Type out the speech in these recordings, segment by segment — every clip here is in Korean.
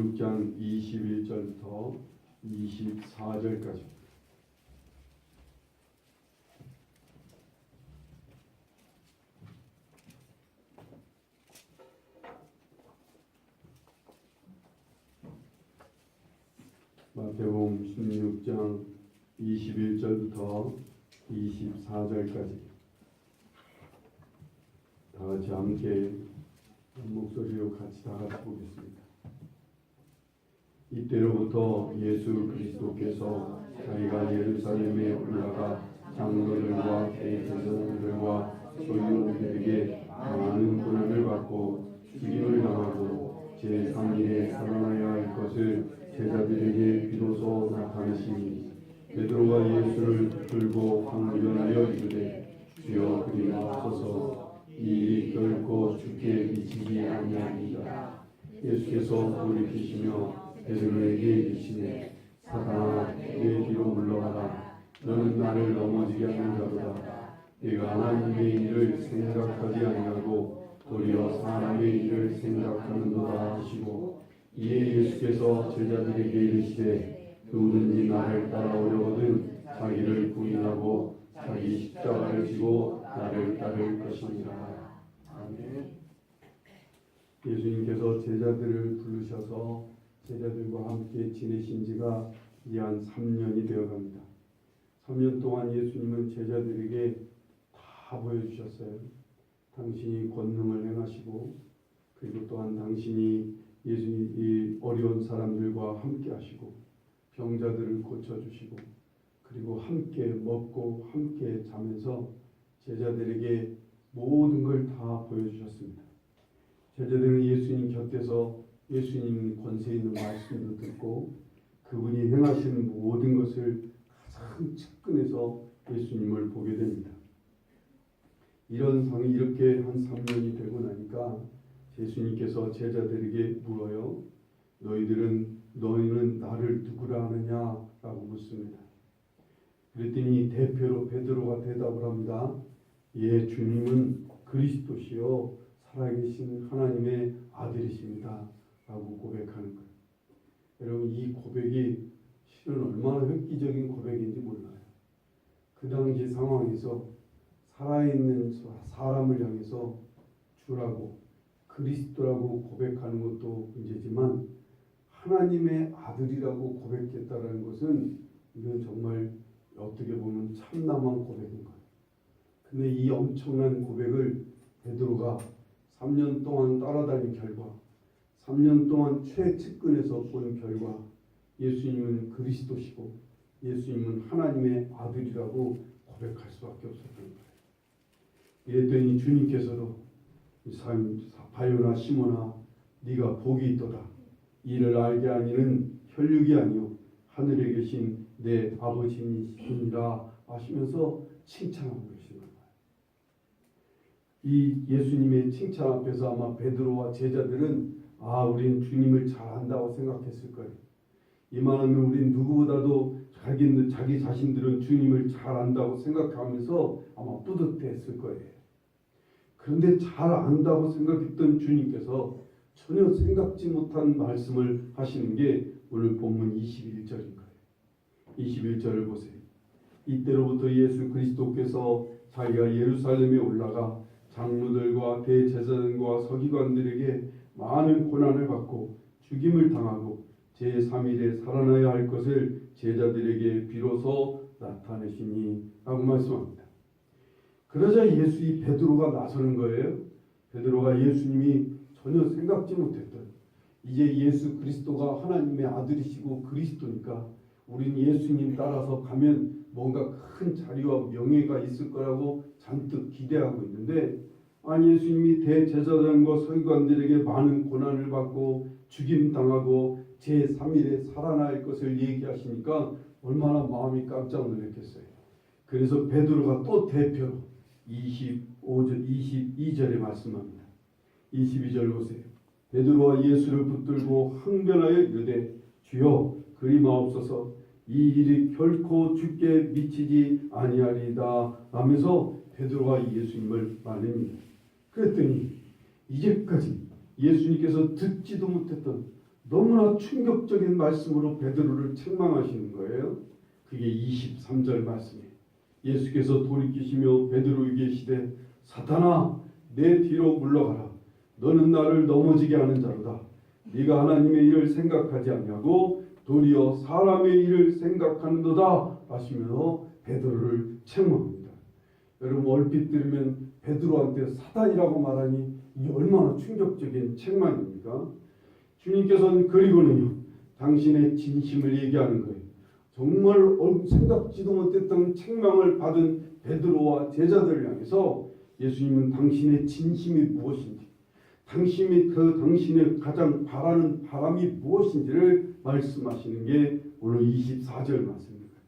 16장 21절부터 24절까지. 마태복음 16장 21절부터 24절까지 다 같이 함께 목소리로 같이 다 같이 보겠습니다. 이때로부터 예수 그리스도께서 자기가 예루살렘에 올라가 장로들과 대제사장들과 서기관들에게 많은 고난을 받고 죽임을 당하고 제3일에 살아나야 할 것을 제자들에게 비로소 나타내시니 베드로가 예수를 붙들고 강변하여 이르되 주여 그리 마옵소서 이 일이 결코 주께 미치지 아니하리이다. 예수께서 돌이키시며 베드로에게 이르시되 사단아 내 뒤로 물러가라. 너는 나를 넘어지게 하는 자로다. 내가 하나님의 일을 생각하지 아니하고 도리어 사람의 일을 생각하는도다 하시고 이에 예수께서 제자들에게 이르시되 누구든지 나를 따라오려거든 자기를 부인하고 자기 십자가를 지고 나를 따를 것이니라. 아멘. 예수님께서 제자들을 부르셔서 제자들과 함께 지내신 지가 이제 한 3년이 되어갑니다. 3년 동안 예수님은 제자들에게 다 보여주셨어요. 당신이 권능을 행하시고 그리고 또한 당신이 예수님이 어려운 사람들과 함께 하시고 병자들을 고쳐주시고 그리고 함께 먹고 함께 자면서 제자들에게 모든 걸 다 보여주셨습니다. 제자들은 예수님 곁에서 예수님 권세 있는 말씀도 듣고 그분이 행하시는 모든 것을 가장 측근에서 예수님을 보게 됩니다. 이런 상이 이렇게 한 3년이 되고 나니까 예수님께서 제자들에게 물어요. 너희는 나를 누구라 하느냐라고 묻습니다. 그랬더니 대표로 베드로가 대답을 합니다. 예, 주님은 그리스도시요 살아계신 하나님의 아들이십니다 라고 고백하는 거예요. 여러분, 이 고백이 실은 얼마나 획기적인 고백인지 몰라요. 그 당시 상황에서 살아있는 사람을 향해서 주라고 그리스도라고 고백하는 것도 문제지만 하나님의 아들이라고 고백했다는 것은 이건 정말 어떻게 보면 참남한 고백인 거예요. 근데 이 엄청난 고백을 베드로가 3년 동안 따라다닌 결과 3년 동안 최측근에서 본 결과 예수님은 그리스도시고 예수님은 하나님의 아들이라고 고백할 수밖에 없었던 거예요. 이랬더니 주님께서도 바요나 시몬아 네가 복이 있도다. 이를 알게 하니는 혈육이 아니요 하늘에 계신 내 아버지니라 하시면서 칭찬하고 계시는 거예요. 이 예수님의 칭찬 앞에서 아마 베드로와 제자들은 우린 주님을 잘 안다고 생각했을 거예요. 이만하면 우린 누구보다도 자기 자신들은 주님을 잘 안다고 생각하면서 아마 뿌듯했을 거예요. 그런데 잘 안다고 생각했던 주님께서 전혀 생각지 못한 말씀을 하시는 게 오늘 본문 21절인 거예요. 21절을 보세요. 이때로부터 예수 그리스도께서 자기가 예루살렘에 올라가 장로들과 대제사장과 서기관들에게 많은 고난을 받고 죽임을 당하고 제3일에 살아나야 할 것을 제자들에게 비로소 나타내시니 라고 말씀합니다. 그러자 이 베드로가 나서는 거예요. 베드로가 예수님이 전혀 생각지 못했던 이제 예수 그리스도가 하나님의 아들이시고 그리스도니까 우린 예수님 따라서 가면 뭔가 큰 자리와 명예가 있을 거라고 잔뜩 기대하고 있는데 예수님이 대제사장과 서기관들에게 많은 고난을 받고 죽임당하고 제3일에 살아날 것을 얘기하시니까 얼마나 마음이 깜짝 놀랐겠어요. 그래서 베드로가 또 대표로 22절에 말씀합니다. 22절 보세요. 베드로와 예수를 붙들고 항변하여 이르되 주여 그리 마옵소서 이 일이 결코 주께 미치지 아니하리이다 하면서 베드로가 예수님을 말립니다. 그랬더니 이제까지 예수님께서 듣지도 못했던 너무나 충격적인 말씀으로 베드로를 책망하시는 거예요. 그게 23절 말씀이에요. 예수께서 돌이키시며 베드로에게 이르시되 사탄아 내 뒤로 물러가라. 너는 나를 넘어지게 하는 자로다. 네가 하나님의 일을 생각하지 아니하고 도리어 사람의 일을 생각하는도다 하시며 베드로를 책망합니다. 여러분 얼핏 들으면 베드로한테 사단이라고 말하니 이게 얼마나 충격적인 책망입니까? 주님께서는 그리고는요 당신의 진심을 얘기하는 거예요. 정말 생각지도 못했던 책망을 받은 베드로와 제자들을 향해서 예수님은 당신의 진심이 무엇인지, 당신의 가장 바라는 바람이 무엇인지를 말씀하시는 게 오늘 24절 말씀입니다.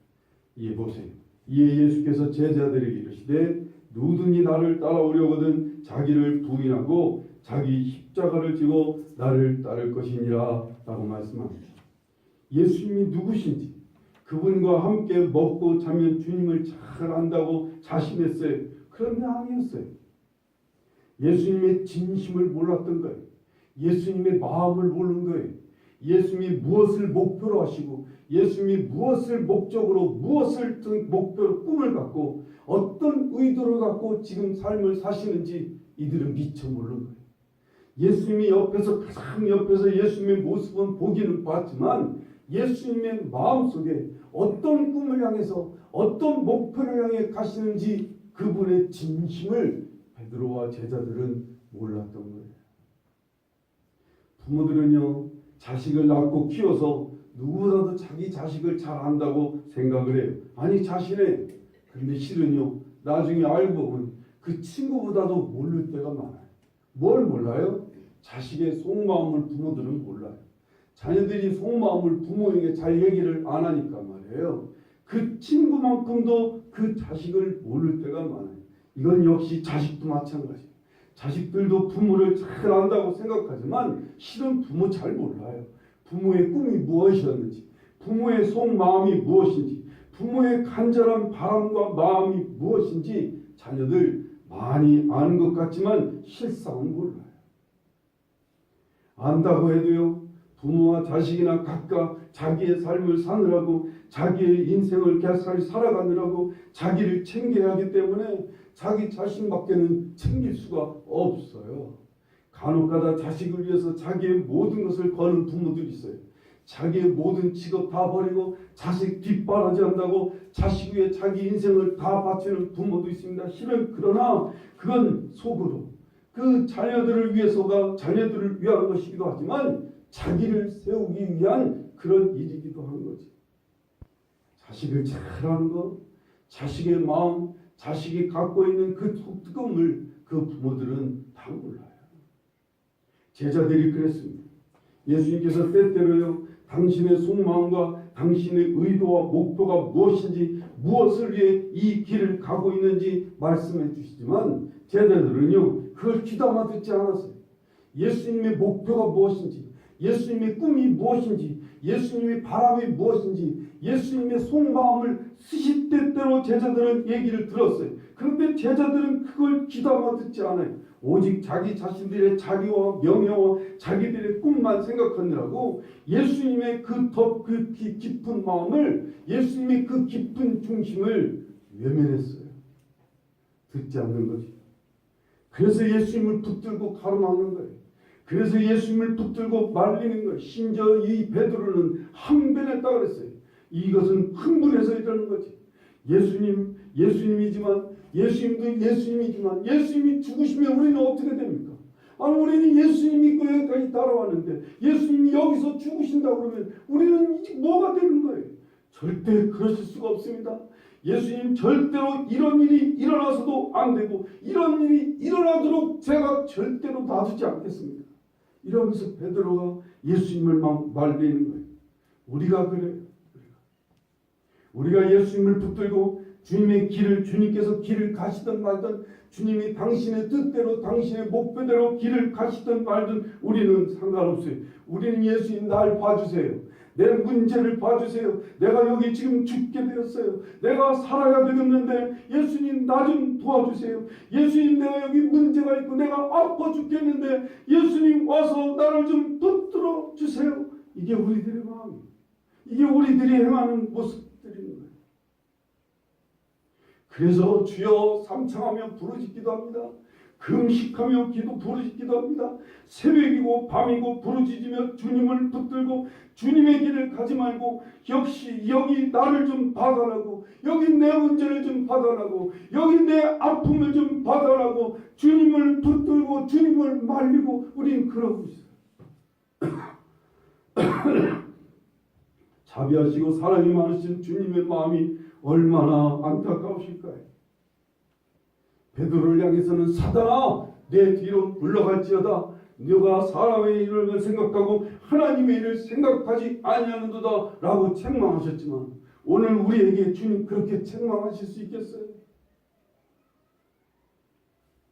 이에 보세요. 이에 예수께서 제자들에게 이르시되 누구든지 나를 따라오려거든 자기를 부인하고 자기 십자가를 지고 나를 따를 것이니라 라고 말씀합니다. 예수님이 누구신지, 그분과 함께 먹고 자면 주님을 잘 안다고 자신했어요. 그런데 아니었어요. 예수님의 진심을 몰랐던 거예요. 예수님의 마음을 모르는 거예요. 예수님이 무엇을 목표로 하시고 예수님이 무엇을 목적으로 무엇을 목표로 꿈을 갖고 어떤 의도를 갖고 지금 삶을 사시는지 이들은 미처 모르는 거예요. 예수님이 가장 옆에서 예수님의 모습은 보기는 봤지만 예수님의 마음속에 어떤 꿈을 향해서 어떤 목표를 향해 가시는지 그분의 진심을 베드로와 제자들은 몰랐던 거예요. 부모들은요 자식을 낳고 키워서 누구보다도 자기 자식을 잘 안다고 생각을 해요. 아니 자신의. 그런데 실은요 나중에 알고 보면 그 친구보다도 모를 때가 많아요. 뭘 몰라요? 자식의 속마음을 부모들은 몰라요. 자녀들이 속마음을 부모에게 잘 얘기를 안 하니까 말이에요. 그 친구만큼도 그 자식을 모를 때가 많아요. 이건 역시 자식도 마찬가지예요. 자식들도 부모를 잘 안다고 생각하지만 실은 부모 잘 몰라요. 부모의 꿈이 무엇이었는지, 부모의 속마음이 무엇인지, 부모의 간절한 바람과 마음이 무엇인지 자녀들 많이 아는 것 같지만 실상은 몰라요. 안다고 해도요 부모와 자식이나 각각 자기의 삶을 사느라고 자기의 인생을 살아가느라고 자기를 챙겨야 하기 때문에 자기 자신밖에는 챙길 수가 없어요. 간혹가다 자식을 위해서 자기의 모든 것을 거는 부모들이 있어요. 자기의 모든 직업 다 버리고 자식 뒷바라지 한다고 자식 위해 자기 인생을 다 바치는 부모도 있습니다. 실은 그러나 그건 속으로 그 자녀들을 위해서가 자녀들을 위한 것이기도 하지만 자기를 세우기 위한 그런 일이기도 한 거지. 자식을 잘하는 것, 자식의 마음, 자식이 갖고 있는 그 뜨거움을 그 부모들은 다 몰라요. 제자들이 그랬습니다. 예수님께서 때때로요 당신의 속마음과 당신의 의도와 목표가 무엇인지 무엇을 위해 이 길을 가고 있는지 말씀해 주시지만 제자들은요 그걸 귀담아 듣지 않았어요. 예수님의 목표가 무엇인지, 예수님의 꿈이 무엇인지, 예수님의 바람이 무엇인지, 예수님의 속마음을 스시때때로 제자들은 얘기를 들었어요. 그런데 제자들은 그걸 귀담아 듣지 않아요. 오직 자기 자신들의 자리와 명예와 자기들의 꿈만 생각하느라고 예수님의 그 깊은 마음을, 예수님의 그 깊은 중심을 외면했어요. 듣지 않는 거지. 그래서 예수님을 붙들고 가로막는 거예요. 그래서 예수님을 붙들고 말리는 거예요. 심지어 이 베드로는 항변했다 그랬어요. 이것은 흥분해서 이러는 거지. 예수님이지만 예수님이 죽으시면 우리는 어떻게 됩니까? 아니 우리는 예수님 믿고 여기까지 따라왔는데 예수님이 여기서 죽으신다 그러면 우리는 뭐가 되는 거예요? 절대 그러실 수가 없습니다. 예수님 절대로 이런 일이 일어나서도 안 되고 이런 일이 일어나도록 제가 절대로 놔두지 않겠습니다. 이러면서 베드로가 예수님을 막 말리는 거예요. 우리가 그래요. 우리가 예수님을 붙들고 주님의 길을, 주님께서 길을 가시든 말든, 주님이 당신의 뜻대로 당신의 목표대로 길을 가시든 말든 우리는 상관없어요. 우리는 예수님 날 봐주세요. 내 문제를 봐주세요. 내가 여기 지금 죽게 되었어요. 내가 살아야 되겠는데 예수님 나 좀 도와주세요. 예수님 내가 여기 문제가 있고 내가 아파 죽겠는데 예수님 와서 나를 좀 붙들어 주세요. 이게 우리들의 마음이에요. 이게 우리들이 행하는 모습들인 거예요. 그래서 주여 삼창하며 부르짖기도 합니다. 금식하며 기도 부르짖기도 합니다. 새벽이고 밤이고 부르짖으며 주님을 붙들고 주님의 길을 가지 말고 역시 여기 나를 좀 봐달라고, 여기 내 문제를 좀 봐달라고, 여기 내 아픔을 좀 봐달라고 주님을 붙들고 주님을 말리고 우리는 그러고 있어요. 자비하시고 사랑이 많으신 주님의 마음이 얼마나 안타까우실까요? 베드로를 향해서는 사단아 내 뒤로 물러갈지어다 너가 사람의 일을 생각하고 하나님의 일을 생각하지 아니하는도다 라고 책망하셨지만 오늘 우리에게 주님 그렇게 책망하실 수 있겠어요?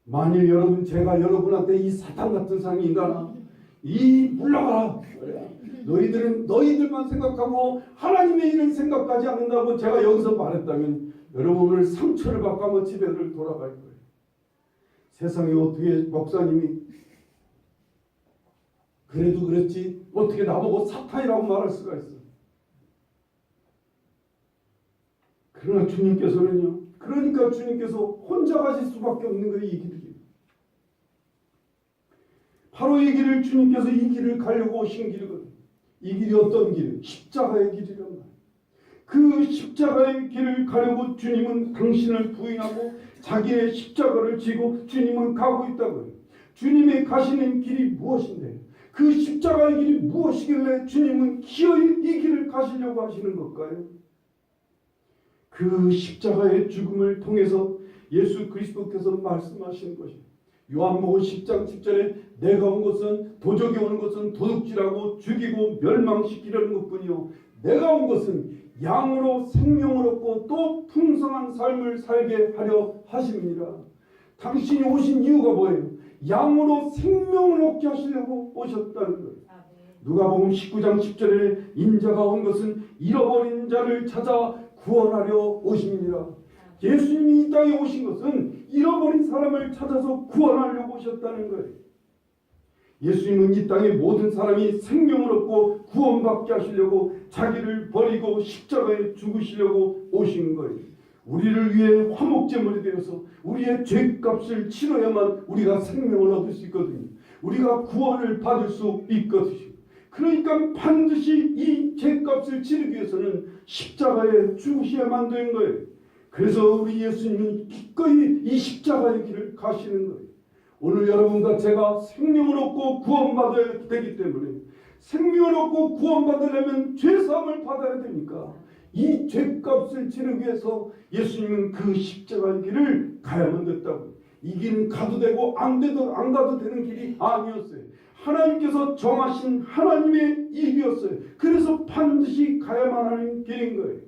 만일 여러분 제가 여러분한테 이 사탄 같은 사람이 인간아 이 물러가라 너희들만 생각하고 하나님의 일을 생각하지 않는다고 제가 여기서 말했다면 여러분 오늘 상처를 받고 한번 집에를 돌아갈 거예요. 세상에 어떻게 목사님이 그래도 그랬지 어떻게 나보고 사탄이라고 말할 수가 있어. 그러나 주님께서는요, 그러니까 주님께서 혼자 가실 수밖에 없는 거예요. 이 길이. 바로 이 길을 주님께서 이 길을 가려고 오신 길이거든요. 이 길이 어떤 길? 십자가의 길이란 말이에요. 그 십자가의 길을 가려고 주님은 당신을 부인하고 자기의 십자가를 지고 주님은 가고 있다고요. 주님의 가시는 길이 무엇인데 그 십자가의 길이 무엇이길래 주님은 기어이 이 길을 가시려고 하시는 걸까요? 그 십자가의 죽음을 통해서 예수 그리스도께서 말씀하신 것입니다. 요한복음 10장 10절에 내가 온 것은 도적이 오는 것은 도둑질하고 죽이고 멸망시키려는 것뿐이요 내가 온 것은 양으로 생명을 얻고 또 풍성한 삶을 살게 하려 하심이니라. 당신이 오신 이유가 뭐예요? 양으로 생명을 얻게 하시려고 오셨다는 거예요. 누가복음 19장 10절에 인자가 온 것은 잃어버린 자를 찾아 구원하려 오심이니라. 예수님이 이 땅에 오신 것은 잃어버린 사람을 찾아서 구원하려고 오셨다는 거예요. 예수님은 이 땅의 모든 사람이 생명을 얻고 구원받게 하시려고 자기를 버리고 십자가에 죽으시려고 오신 거예요. 우리를 위해 화목제물이 되어서 우리의 죄값을 치러야만 우리가 생명을 얻을 수 있거든요. 우리가 구원을 받을 수 있거든요. 그러니까 반드시 이 죄값을 치르기 위해서는 십자가에 죽으셔야만 되는 거예요. 그래서 우리 예수님은 기꺼이 이 십자가의 길을 가시는 거예요. 오늘 여러분과 제가 생명을 얻고 구원받아야 되기 때문에 생명을 얻고 구원받으려면 죄사함을 받아야 되니까 이 죄값을 치르기 위해서 예수님은 그 십자가의 길을 가야만 됐다고. 이 길은 가도 되고 안 가도 되는 길이 아니었어요. 하나님께서 정하신 하나님의 일이었어요. 그래서 반드시 가야만 하는 길인 거예요.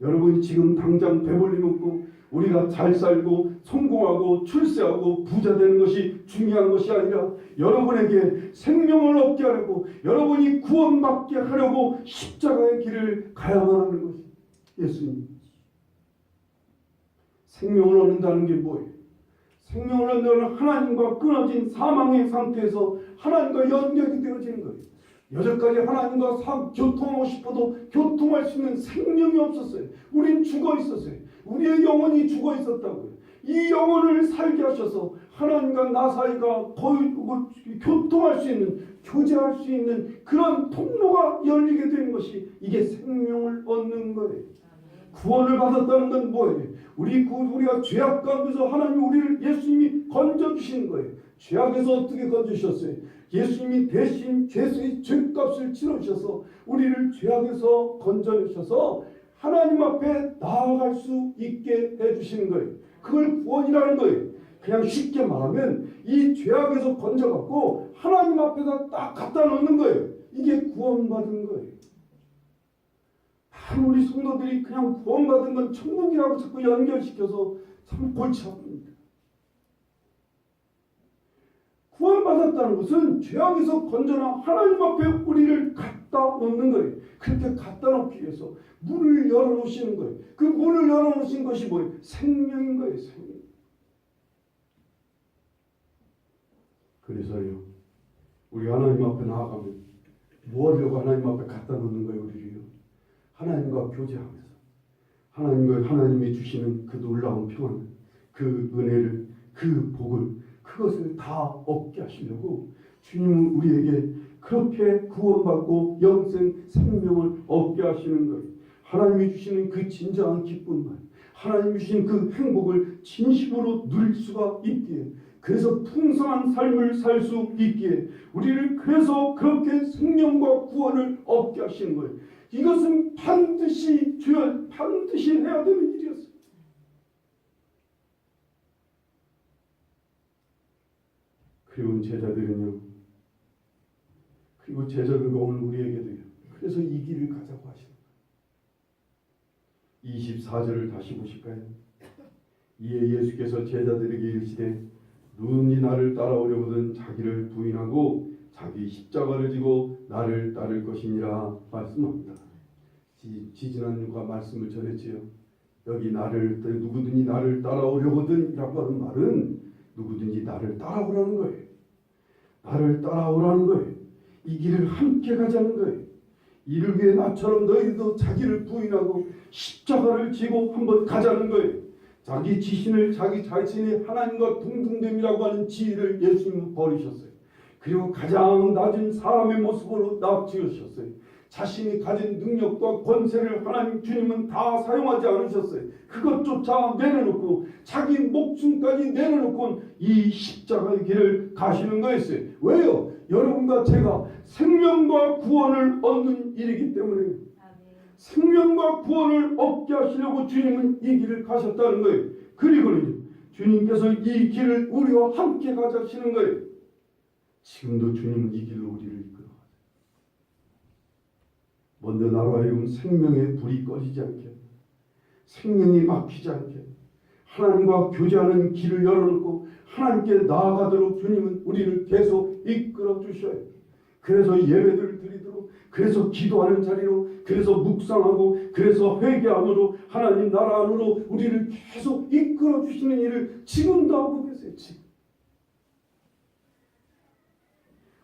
여러분이 지금 당장 배불리 먹고 우리가 잘 살고 성공하고 출세하고 부자 되는 것이 중요한 것이 아니라 여러분에게 생명을 얻게 하려고 여러분이 구원받게 하려고 십자가의 길을 가야만 하는 것이 예수님. 생명을 얻는다는 게 뭐예요? 생명을 얻는 하나님과 끊어진 사망의 상태에서 하나님과 연결이 되어지는 거예요. 여태까지 하나님과 교통하고 싶어도 교통할 수 있는 생명이 없었어요. 우린 죽어 있었어요. 우리의 영혼이 죽어 있었다고요. 이 영혼을 살게 하셔서 하나님과 나 사이가 거의 교통할 수 있는, 교제할 수 있는 그런 통로가 열리게 된 것이 이게 생명을 얻는 거예요. 구원을 받았다는 건 뭐예요? 우리가 죄악 가운데서 하나님 우리를 예수님이 건져주시는 거예요. 죄악에서 어떻게 건져주셨어요? 예수님이 대신 죄값을 치러주셔서 우리를 죄악에서 건져내셔서 하나님 앞에 나아갈 수 있게 해주시는 거예요. 그걸 구원이라는 거예요. 그냥 쉽게 말하면 이 죄악에서 건져갖고 하나님 앞에다 딱 갖다 놓는 거예요. 이게 구원받은 거예요. 우리 성도들이 그냥 구원받은 건 천국이라고 자꾸 연결시켜서 참 골치 아픕니다. 구원받았다는 것은 죄악에서 건져나 하나님 앞에 우리를 갖다 놓는 거예요. 그렇게 갖다 놓기 위해서 문을 열어놓으시는 거예요. 그 문을 열어놓으신 것이 뭐예요? 생명인 거예요. 생명. 그래서요, 우리 하나님 앞에 나아가면 뭐 하려고 하나님 앞에 갖다 놓는 거예요, 우리를요? 하나님과 교제하면서 하나님이 주시는 그 놀라운 평안, 그 은혜를, 그 복을, 그것을 다 얻게 하시려고 주님은 우리에게 그렇게 구원받고 영생 생명을 얻게 하시는 거예요. 하나님이 주시는 그 진정한 기쁨만, 하나님이 주신 그 행복을 진심으로 누릴 수가 있기에, 그래서 풍성한 삶을 살 수 있기에 우리를 그래서 그렇게 생명과 구원을 얻게 하시는 거예요. 이것은 반드시 해야 되는 일이었어요. 그리고 제자들과 오늘 우리에게도요. 그래서 이 길을 가자고 하시는 거예요. 24절을 다시 보실까요? 이에 예수께서 제자들에게 이르시되 누구든지 나를 따라오려거든 자기를 부인하고 자기 십자가를 지고 나를 따를 것이니라 말씀합니다. 지지난주가 말씀을 전했지요. 여기 누구든지 나를 따라오려거든 이라고 하는 말은 누구든지 나를 따라오라는 거예요. 나를 따라오라는 거예요. 이 길을 함께 가자는 거예요. 이를 위해 나처럼 너희도 자기를 부인하고 십자가를 지고 한번 가자는 거예요. 자기 자신이 하나님과 동등됨이라고 하는 지위를 예수님은 버리셨어요. 그리고 가장 낮은 사람의 모습으로 낮추셨어요. 자신이 가진 능력과 권세를 하나님 주님은 다 사용하지 않으셨어요. 그것조차 내려놓고 자기 목숨까지 내려놓고 이 십자가의 길을 가시는 거였어요. 왜요? 여러분과 제가 생명과 구원을 얻는 일이기 때문에 생명과 구원을 얻게 하시려고 주님은 이 길을 가셨다는 거예요. 그리고는요, 주님께서 이 길을 우리와 함께 가자시는 거예요. 지금도 주님은 이 길로 우리를 이끌어가요. 먼저 나로 하여금 생명의 불이 꺼지지 않게, 생명이 막히지 않게 하나님과 교제하는 길을 열어놓고 하나님께 나아가도록 주님은 우리를 계속 이끌어 주셔요. 그래서 예배를 드리도록, 그래서 기도하는 자리로, 그래서 묵상하고, 그래서 회개함으로 하나님 나라 안으로 우리를 계속 이끌어 주시는 일을 지금도 하고 계세요. 지금.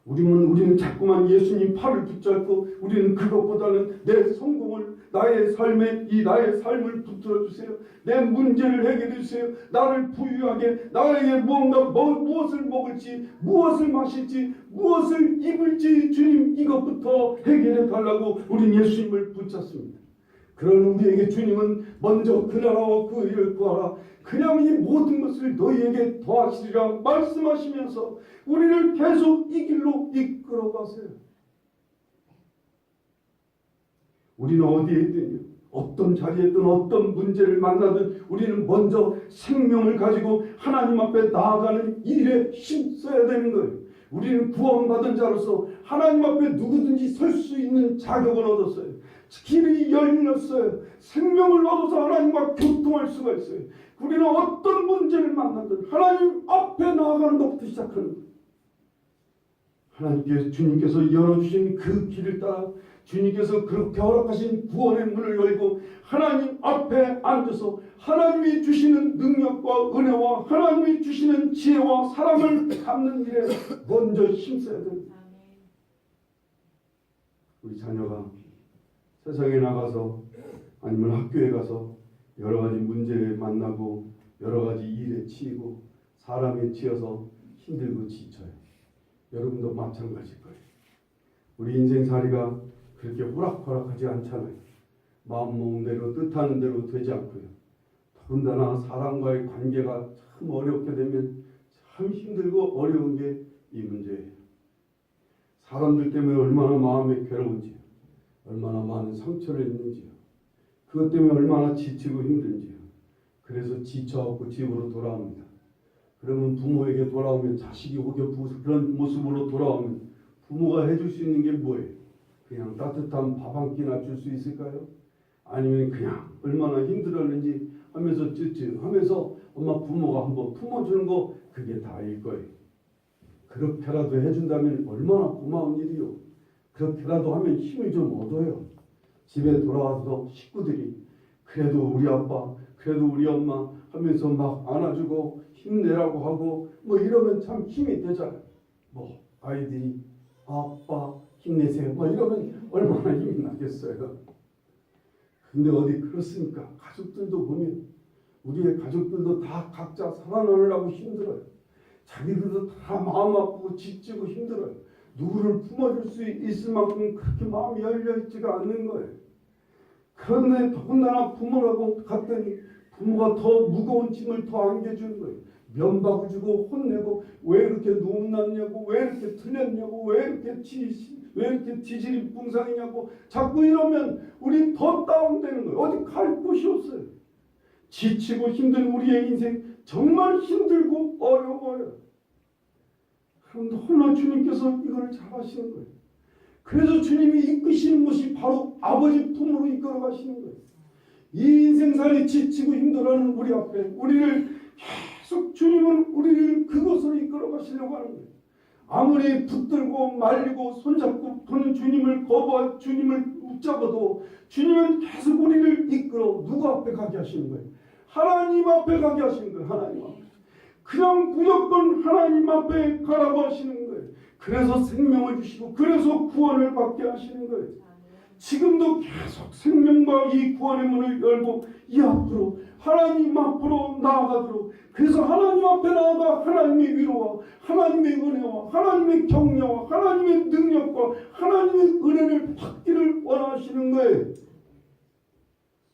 우리는 자꾸만 예수님 팔을 붙잡고 우리는 그것보다는 내 성공을, 나의 삶을 붙들어 주세요. 내 문제를 해결해 주세요. 나를 부유하게, 나에게 무엇을 먹을지, 무엇을 마실지, 무엇을 입을지 주님 이것부터 해결해 달라고 우리는 예수님을 붙잡습니다. 그런 우리에게 주님은 먼저 그 나라와 그 일을 구하라. 그냥 이 모든 것을 너희에게 더하시리라 말씀하시면서 우리를 계속 이 길로 이끌어 가세요. 우리는 어디에 있든, 어떤 자리에 있든, 어떤 문제를 만나든 우리는 먼저 생명을 가지고 하나님 앞에 나아가는 일에 힘써야 되는 거예요. 우리는 구원받은 자로서 하나님 앞에 누구든지 설 수 있는 자격을 얻었어요. 길이 열렸어요. 생명을 얻어서 하나님과 교통할 수가 있어요. 우리는 어떤 문제를 만나든 하나님 앞에 나아가는 것부터 시작하는 거예요. 주님께서 열어주신 그 길을 따라 주님께서 그렇게 허락하신 구원의 문을 열고 하나님 앞에 앉아서 하나님이 주시는 능력과 은혜와 하나님이 주시는 지혜와 사랑을 갖는 일에 먼저 힘써야 됩니다. 우리 자녀가 세상에 나가서 아니면 학교에 가서 여러 가지 문제를 만나고 여러 가지 일에 치이고 사람에 치여서 힘들고 지쳐요. 여러분도 마찬가지일 거예요. 우리 인생살이가 그렇게 호락호락하지 않잖아요. 마음 먹은 대로 뜻하는 대로 되지 않고요. 더군다나 사람과의 관계가 참 어렵게 되면 참 힘들고 어려운 게 이 문제예요. 사람들 때문에 얼마나 마음이 괴로운지요. 얼마나 많은 상처를 입는지요. 그것 때문에 얼마나 지치고 힘든지요. 그래서 지쳐갖고 집으로 돌아옵니다. 그러면 부모에게 돌아오면 자식이 오게 그런 모습으로 돌아오면 부모가 해줄 수 있는 게 뭐예요? 그냥 따뜻한 밥 한 끼나 줄 수 있을까요? 아니면 그냥 얼마나 힘들었는지 하면서 쯧쯧하면서 엄마 부모가 한번 품어주는 거 그게 다일 거예요. 그렇게라도 해준다면 얼마나 고마운 일이요. 그렇게라도 하면 힘을 좀 얻어요. 집에 돌아와서 식구들이 그래도 우리 아빠, 그래도 우리 엄마 하면서 막 안아주고 힘내라고 하고 뭐 이러면 참 힘이 되잖아요. 뭐 아이들이 아빠 힘내세요. 뭐 이러면 얼마나 힘이 나겠어요. 근데 어디 그렇습니까? 가족들도 보면 우리의 가족들도 다 각자 살아나느라고 힘들어요. 자기들도 다 마음 아프고 지치고 힘들어요. 누구를 품어줄 수 있을 만큼 그렇게 마음이 열려있지가 않는 거예요. 그런데 더군다나 부모라고 갔더니 부모가 더 무거운 짐을 더 안겨주는 거예요. 면박을 주고 혼내고 왜 이렇게 누움났냐고, 왜 이렇게 틀렸냐고, 왜 이렇게 지질이 붕상이냐고 자꾸 이러면 우리 더 다운되는 거예요. 어디 갈 곳이 없어요. 지치고 힘든 우리의 인생 정말 힘들고 어려워요. 그런데 홀로 주님께서 이걸 잘하시는 거예요. 그래서 주님이 이끄시는 것이 바로 아버지 품으로 이끌어 가시는 거예요. 이 인생살이 지치고 힘들어하는 우리 앞에 우리를 계속 주님은 우리를 그곳으로 이끌어 가시려고 하는 거예요. 아무리 붙들고 말리고 손잡고 보는 주님을 거부하 주님을 붙잡아도 주님은 계속 우리를 이끌어 누구 앞에 가게 하시는 거예요? 하나님 앞에 가게 하시는 거예요. 하나님 앞에. 그냥 무조건 하나님 앞에 가라고 하시는 거예요. 그래서 생명을 주시고 그래서 구원을 받게 하시는 거예요. 지금도 계속 생명과 이 구원의 문을 열고 이 앞으로 하나님 앞으로 나아가도록, 그래서 하나님 앞에 나아가 하나님의 위로와 하나님의 은혜와 하나님의 격려와 하나님의 능력과 하나님의 은혜를 받기를 원하시는 거예요.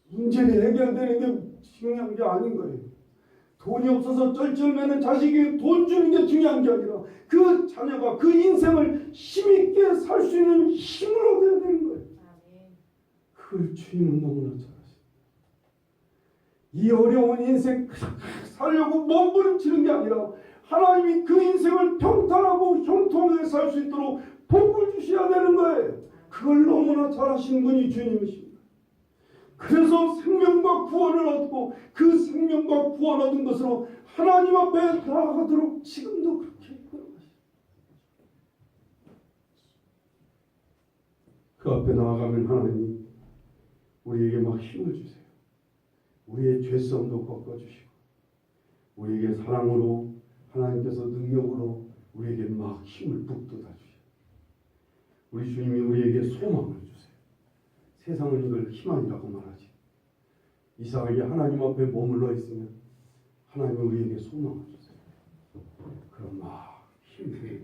문제를 해결되는 게 중요한 게 아닌 거예요. 돈이 없어서 쩔쩔매는 자식에게 돈 주는 게 중요한 게 아니라 그 자녀가 그 인생을 힘있게 살 수 있는 힘을 얻어야 되는 거예요. 그걸 주님은 너무나 잘하십니다. 이 어려운 인생 살려고 몸부림치는 게 아니라 하나님이 그 인생을 평탄하고 형통하게 살 수 있도록 복을 주셔야 되는 거예요. 그걸 너무나 잘하시는 분이 주님이십니다. 그래서 생명과 구원을 얻고 그 생명과 구원 얻은 것으로 하나님 앞에 나아가도록 지금도 그렇게 이끌어가십니다. 그 앞에 나아가면 하나님이 우리에게 막 힘을 주세요. 우리의 죄성도 꺾어주시고 우리에게 사랑으로 하나님께서 능력으로 우리에게 막 힘을 북돋아 주시고 우리 주님이 우리에게 소망을 주세요. 세상은 이걸 희망이라고 말하지. 이상하게 하나님 앞에 머물러 있으면 하나님이 우리에게 소망을 주세요. 그럼 막 힘이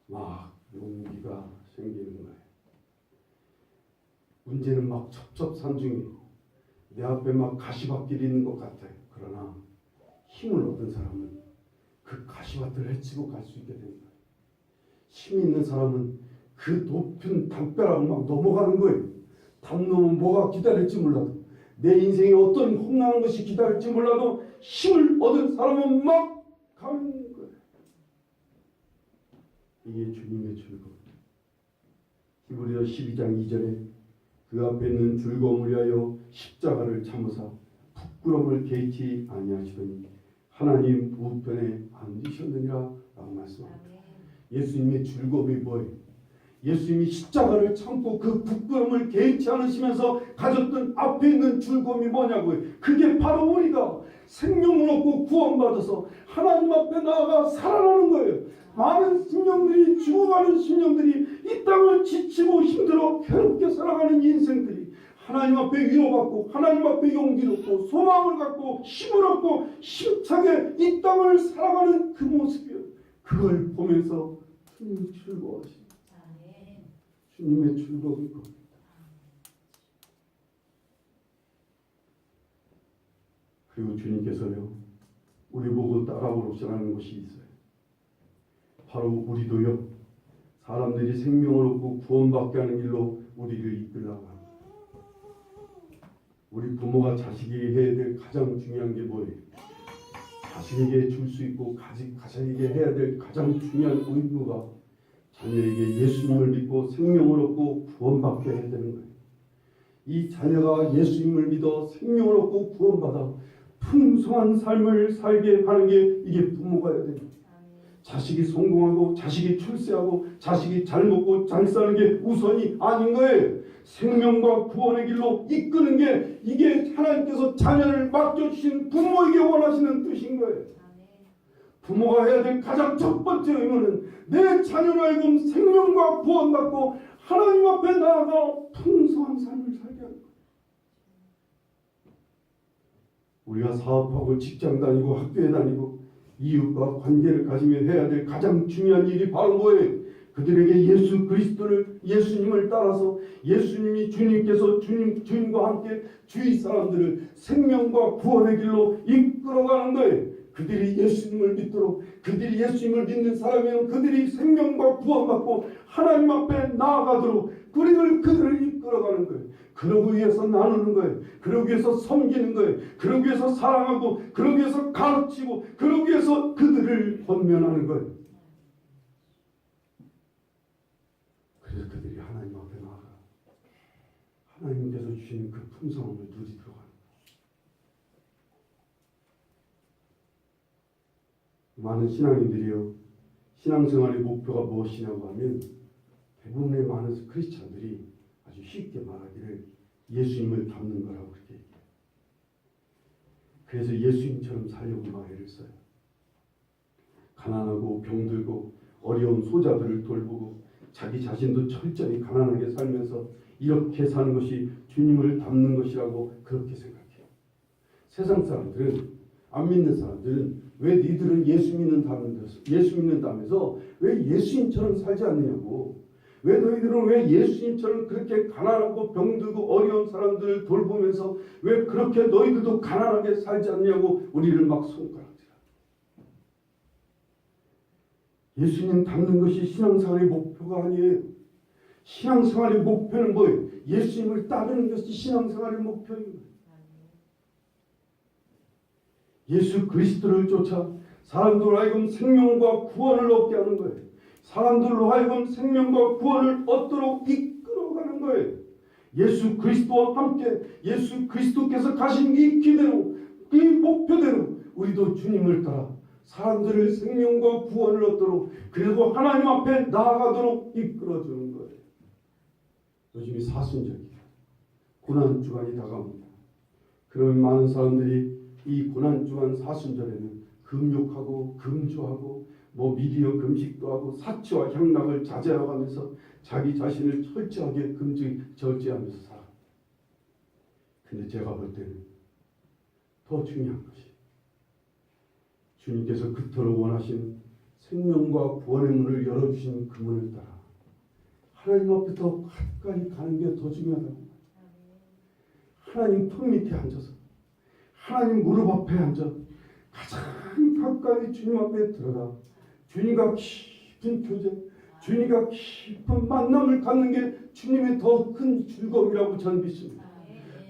막 용기가 생기는 거예요. 문제는 막 첩첩산중이고 내 앞에 막 가시밭길이 있는 것 같아요. 그러나 힘을 얻은 사람은 그 가시밭을 헤치고 갈 수 있게 됩니다. 힘이 있는 사람은 그 높은 담벼락을 막 넘어가는 거예요. 담 넘으면 뭐가 기다릴지 몰라도 내 인생에 어떤 험난한 것이 기다릴지 몰라도 힘을 얻은 사람은 막 가는 거예요. 이게 주님의 즐거움입니다. 히브리서 12장 2절에 그 앞에 있는 즐거움을 위하여 십자가를 참으사 부끄러움을 개의치 아니하시더니 하나님 우편에 앉으셨느니라 라고 말씀합니다. 예수님의 즐거움이 뭐예요? 예수님이 십자가를 참고 그 부끄러움을 개의치 않으시면서 가졌던 앞에 있는 즐거움이 뭐냐고요? 그게 바로 우리가 생명을 얻고 구원받아서 하나님 앞에 나아가 살아나는 거예요. 많은 심령들이 죽어가는 심령들이 이 땅을 지치고 힘들어 괴롭게 살아가는 인생들이 하나님 앞에 위로받고 하나님 앞에 용기를 얻고 소망을 갖고 힘을 얻고 힘차게 이 땅을 살아가는 그 모습이요. 그걸 보면서 주님이 즐거워하십니다. 주님의 즐거움이 겁니다. 그리고 주님께서요 우리 보고 따라오시라는 것이 있어요. 바로 우리도요 사람들이 생명을 얻고 구원받게 하는 길로 우리를 이끌라고 합니다. 우리 부모가 자식에게 해야 될 가장 중요한 게 뭐예요? 자식에게 줄 수 있고 가족에게 해야 될 가장 중요한 의무가 자녀에게 예수님을 믿고 생명을 얻고 구원받게 해야 되는 거예요. 이 자녀가 예수님을 믿어 생명을 얻고 구원받아 풍성한 삶을 살게 하는 게 이게 부모가 해야 됩니다. 자식이 성공하고 자식이 출세하고 자식이 잘 먹고 잘 사는 게 우선이 아닌 거예요. 생명과 구원의 길로 이끄는 게 이게 하나님께서 자녀를 맡겨주신 부모에게 원하시는 뜻인 거예요. 부모가 해야 될 가장 첫 번째 의무는 내 자녀로 하여금 생명과 구원받고 하나님 앞에 나아가 풍성한 삶을 살게 하는 거예요. 우리가 사업하고 직장 다니고 학교에 다니고 이웃과 관계를 가지며 해야 될 가장 중요한 일이 바로 뭐예요? 그들에게 예수님을 따라서 예수님이 주님께서 주님과 함께 주위 사람들을 생명과 구원의 길로 이끌어가는 거예요. 그들이 예수님을 믿도록, 그들이 예수님을 믿는 사람이면 그들이 생명과 구원받고 하나님 앞에 나아가도록 그들을 이끌어가는 거예요. 그러기 위해서 나누는 거예요. 그러기 위해서 섬기는 거예요. 그러기 위해서 사랑하고, 그러기 위해서 가르치고, 그러기 위해서 그들을 권면하는 거예요. 그래서 그들이 하나님 앞에 나아가 하나님께서 주신 그 풍성함을 누리도록 하는 거예요. 많은 신앙인들이요, 신앙생활의 목표가 무엇이냐고 하면 대부분의 많은 크리스찬들이 아주 쉽게 말하기를 예수님을 닮는 거라고 그렇게 얘기해요. 그래서 예수님처럼 살려고 막 애를 써요. 가난하고 병들고 어려운 소자들을 돌보고 자기 자신도 철저히 가난하게 살면서 이렇게 사는 것이 주님을 닮는 것이라고 그렇게 생각해요. 세상 사람들은, 안 믿는 사람들은 왜 니들은 예수 믿는다면서 왜 예수님처럼 살지 않느냐고, 왜 너희들은 왜 예수님처럼 그렇게 가난하고 병들고 어려운 사람들을 돌보면서 왜 그렇게 너희들도 가난하게 살지 않냐고 우리를 막 손가락질하고. 예수님 닮는 것이 신앙생활의 목표가 아니에요. 신앙생활의 목표는 뭐예요? 예수님을 따르는 것이 신앙생활의 목표입니다. 예수 그리스도를 쫓아 사람들로 하여금 생명과 구원을 얻게 하는 거예요. 사람들로 하여금 생명과 구원을 얻도록 이끌어가는 거예요. 예수 그리스도와 함께 예수 그리스도께서 가신 이 기대로, 이 목표대로 우리도 주님을 따라 사람들을 생명과 구원을 얻도록, 그리고 하나님 앞에 나아가도록 이끌어주는 거예요. 요즘이 사순절이에요. 고난주간이 다가옵니다. 그러면 많은 사람들이 이 고난주간 사순절에는 금욕하고 금주하고 미디어 금식도 하고 사치와 향락을 자제하면서 자기 자신을 철저하게 절제하면서 살아. 근데 제가 볼 때는 더 중요한 것이 주님께서 그토록 원하신 생명과 구원의 문을 열어주신 그 문을 따라 하나님 앞에 더 가까이 가는 게 더 중요하다고. 하나님 품 밑에 앉아서, 하나님 무릎 앞에 앉아 가장 가까이 주님 앞에 들어가 주님과 깊은 교제, 주님과 깊은 만남을 갖는 게 주님의 더 큰 즐거움이라고 저는 믿습니다.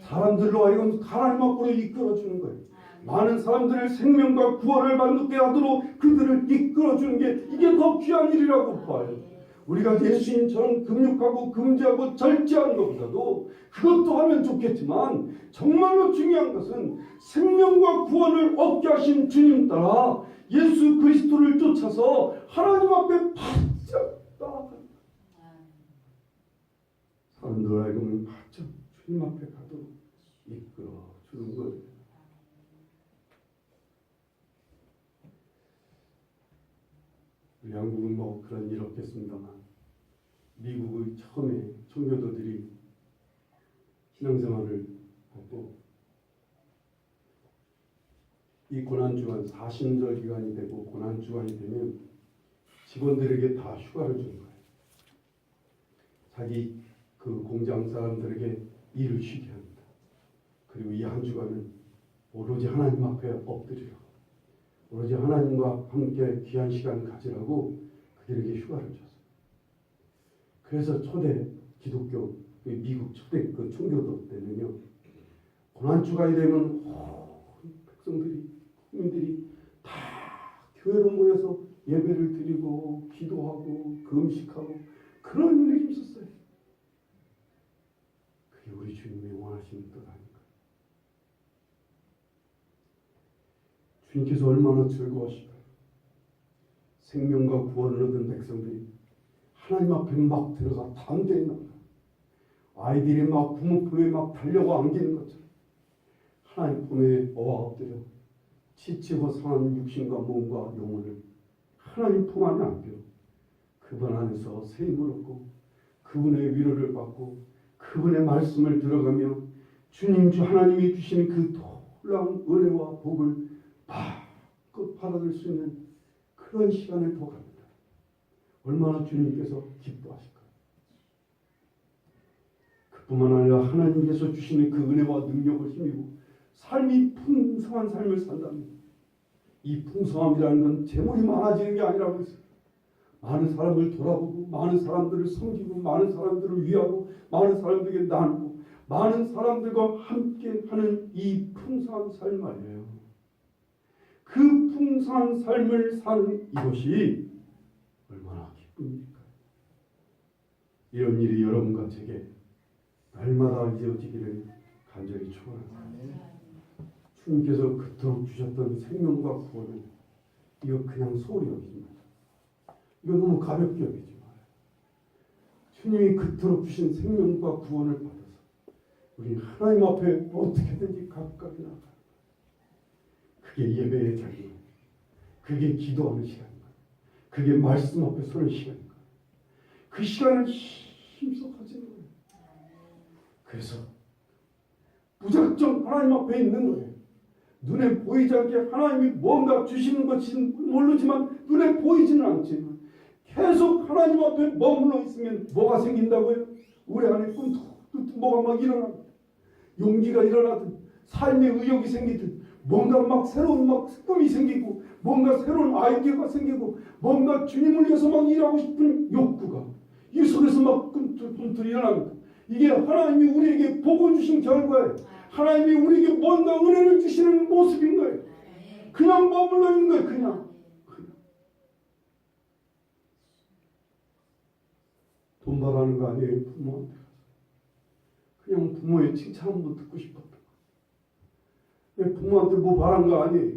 사람들로 하여금 하나님 앞으로 이끌어주는 거예요. 많은 사람들의 생명과 구원을 만들게 하도록 그들을 이끌어주는 게 이게 더 귀한 일이라고 봐요. 우리가 예수님처럼 금욕하고 금지하고 절제하는 것보다도 그것도 하면 좋겠지만 정말로 중요한 것은 생명과 구원을 얻게 하신 주님 따라 예수 그리스도를 쫓아서 하나님 앞에 바짝 나아가는 사람들 하여금 바짝 주님 앞에 가도록 이끌어주는 거예요. 우리 한국은 그런 일 없겠습니다만 미국의 처음에 청교도들이 신앙생활을 하고 이 고난주간 사순절 기간이 되고 고난주간이 되면 직원들에게 다 휴가를 주는 거예요. 자기 그 공장 사람들에게 일을 쉬게 합니다. 그리고 이 한 주간은 오로지 하나님 앞에 엎드리라고, 오로지 하나님과 함께 귀한 시간을 가지라고 그들에게 휴가를 줬어요. 그래서 초대 기독교, 미국 초대 그 청교도 때는요, 고난주간이 되면 백성들이, 국민들이 다 교회로 모여서 예배를 드리고 기도하고 금식하고 그런 일이 있었어요. 그게 우리 주님이 원하시는 뜻 아닌가. 주님께서 얼마나 즐거워하실까요? 생명과 구원을 얻은 백성들이 하나님 앞에 막 들어가 담대히 나가, 아이들이 막 부모 품에 막 달려가 안기는 것처럼 하나님 품에 엎드려 지치고 상한 육신과 몸과 영혼을 하나님 품 안에 안겨 그분 안에서 새 힘을 얻고 그분의 위로를 받고 그분의 말씀을 들어가며 주님 주 하나님이 주시는 그 놀라운 은혜와 복을 마음껏 받아들 수 있는 그런 시간을 더 갑니다. 얼마나 주님께서 기뻐하실까요? 그뿐만 아니라 하나님께서 주시는 그 은혜와 능력을 힘입고 삶이 풍성한 삶을 산다면 이 풍성함이라는 건 재물이 많아지는 게 아니라고 했어요. 많은 사람을 돌아보고 많은 사람들을 섬기고 많은 사람들을 위하고 많은 사람들에게 나누고 많은 사람들과 함께 하는 이 풍성한 삶 말이에요. 그 풍성한 삶을 사는 이것이 얼마나 기쁩니까? 이런 일이 여러분과 제게 날마다 이어지기를 간절히 축원합니다. 주님께서 그토록 주셨던 생명과 구원을 이거 그냥 소홀히 여기지 마세요. 이거 너무 가볍게 여기지 마요. 주님이 그토록 주신 생명과 구원을 받아서 우리 하나님 앞에 어떻게든지 가까이 나아가는 거예요. 그게 예배의 자리예요. 그게 기도하는 시간인 거예요. 그게 말씀 앞에 서는 시간인 거예요. 그 시간을 힘써 가지는 거예요. 그래서 무작정 하나님 앞에 있는 거예요. 눈에 보이지 않게 하나님이 뭔가 주시는 것인지 모르지만 눈에 보이지는 않지만 계속 하나님 앞에 머물러 있으면 뭐가 생긴다고요? 우리 안에 뭐가 막 일어나고 용기가 일어나든 삶의 의욕이 생기든 뭔가 막 새로운 막 꿈이 생기고 뭔가 새로운 아이디어가 생기고 뭔가 주님을 위해서 막 일하고 싶은 욕구가 이 속에서 막 꿈틀꿈틀 일어납니다. 이게 하나님이 우리에게 복을 주신 결과예요. 하나님이 우리에게 뭔가 은혜를 주시는 모습인 거예요. 그냥 머물러 있는 거예요. 그냥. 돈 바라는 거 아니에요. 부모한테 가서. 그냥 부모의 칭찬 한번 듣고 싶었던 거. 부모한테 뭐 바란 거 아니에요.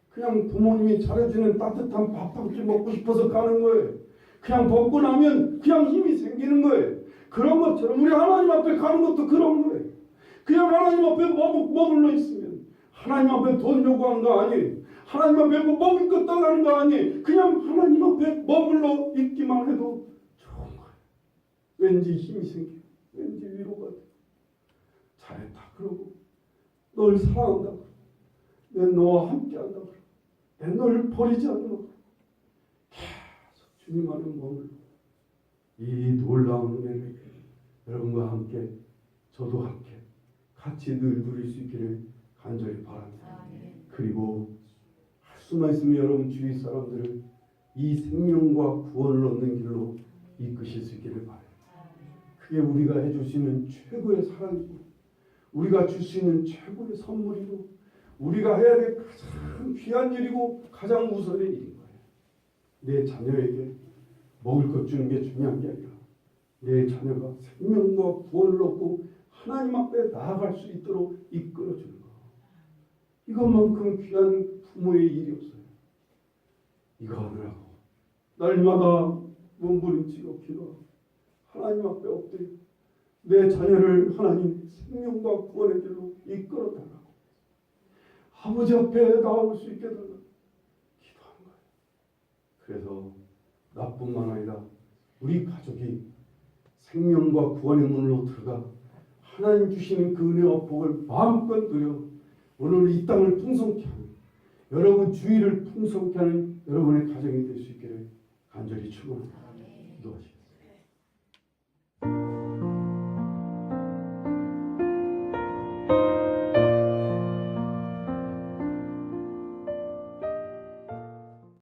그냥 부모님이 차려주는 따뜻한 밥 한 끼 먹고 싶어서 가는 거예요. 그냥 먹고 나면 그냥 힘이 생기는 거예요. 그런 것처럼 우리 하나님 앞에 가는 것도 그런 거예요. 그냥 하나님 앞에 머물러 있으면 하나님 앞에 돈 요구하는 거 아니에요. 하나님 앞에 뭐 먹을 것 달라는 거 아니에요. 그냥 하나님 앞에 머물러 있기만 해도 좋은 거예요. 왠지 힘이 생겨요. 왠지 위로가 돼요. 잘했다 그러고 널 사랑한다 그러고 내 너와 함께 한다 그러고 내 너를 버리지 않는다 그러고 계속 주님 안에 머물러 이 놀라운 은혜를 여러분과 함께 저도 함께 같이 늘 누릴 수 있기를 간절히 바랍니다. 그리고 할 수만 있으면 여러분 주위 사람들을 이 생명과 구원을 얻는 길로 이끄실 수 있기를 바라요. 그게 우리가 해줄 수 있는 최고의 사랑이고 우리가 줄 수 있는 최고의 선물이고 우리가 해야 될 가장 귀한 일이고 가장 우선의 일인 거예요. 내 자녀에게 먹을 것 주는 게 중요한 게 아니라 내 자녀가 생명과 구원을 얻고 하나님 앞에 나아갈 수 있도록 이끌어주는 거. 이것만큼 귀한 부모의 일이 없어요. 이거 하느라고 날마다 몸부림치고 기도하고 하나님 앞에 엎드려 내 자녀를 하나님 생명과 구원의 길로 이끌어 달라고 아버지 앞에 나아올 수 있게 달라고 기도하는 거예요. 그래서 나뿐만 아니라 우리 가족이 생명과 구원의 문으로 들어가 하나님 주시는 그 은혜와 복을 마음껏 누려 오늘 이 땅을 풍성케 하는 여러분 주위를 풍성케 하는 여러분의 가정이 될 수 있기를 간절히 축원합니다. 기도하시죠.